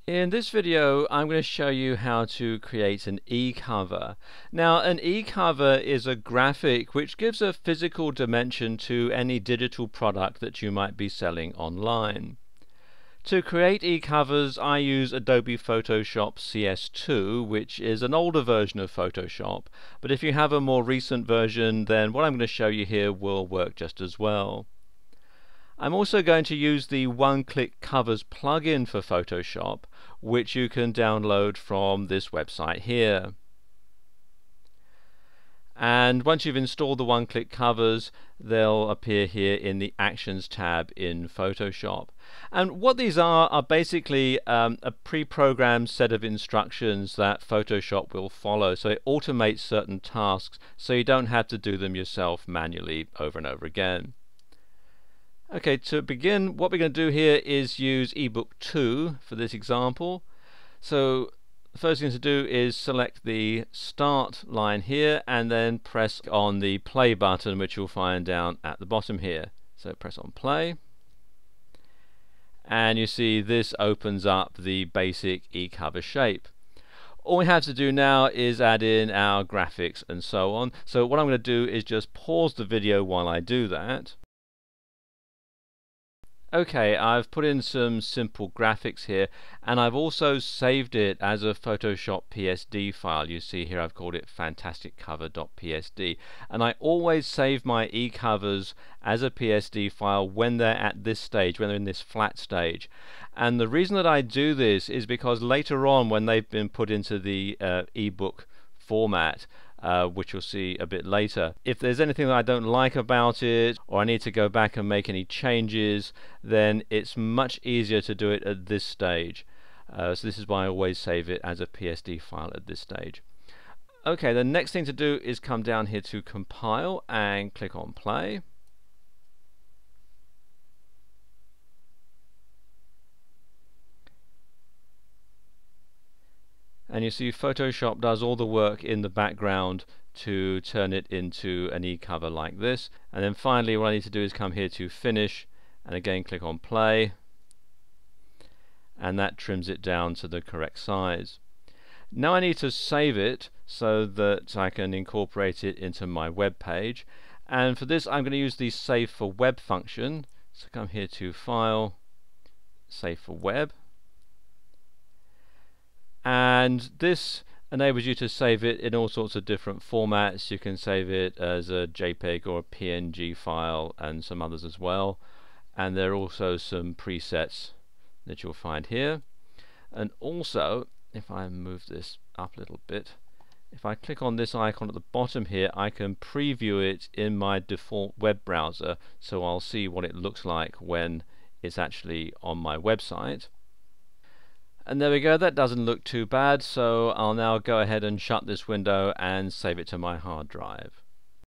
In this video, I'm going to show you how to create an eCover. Now, an eCover is a graphic which gives a physical dimension to any digital product that you might be selling online. To create eCovers, I use Adobe Photoshop CS2, which is an older version of Photoshop, but if you have a more recent version, then what I'm going to show you here will work just as well. I'm also going to use the one-click covers plugin for Photoshop, which you can download from this website here. And once you've installed the one-click covers, they'll appear here in the Actions tab in Photoshop. And what these are basically a pre-programmed set of instructions that Photoshop will follow. So it automates certain tasks so you don't have to do them yourself manually over and over again. Okay, to begin, what we're going to do here is use ebook 2 for this example. So the first thing to do is select the start line here and then press on the play button, which you'll find down at the bottom here. So press on play, and you see this opens up the basic eCover shape. All we have to do now is add in our graphics and so on. So what I'm going to do is just pause the video while I do that. Okay, I've put in some simple graphics here, and I've also saved it as a Photoshop PSD file. You see here I've called it fantasticcover.psd, and I always save my eCovers as a PSD file when they're at this stage, when they're in this flat stage. And the reason that I do this is because later on, when they've been put into the ebook format, which you'll see a bit later, if there's anything that I don't like about it, or I need to go back and make any changes, then it's much easier to do it at this stage. So this is why I always save it as a PSD file at this stage. Okay, the next thing to do is come down here to compile and click on play. And you see Photoshop does all the work in the background to turn it into an eCover like this. And then finally what I need to do is come here to finish and again click on play, and that trims it down to the correct size. Now I need to save it so that I can incorporate it into my web page, and for this I'm going to use the Save for Web function. So come here to File, Save for Web, and this enables you to save it in all sorts of different formats. You can save it as a JPEG or a PNG file and some others as well, and there are also some presets that you'll find here. And also, if I move this up a little bit, if I click on this icon at the bottom here, I can preview it in my default web browser, so I'll see what it looks like when it's actually on my website. And there we go, that doesn't look too bad, so I'll now go ahead and shut this window and save it to my hard drive.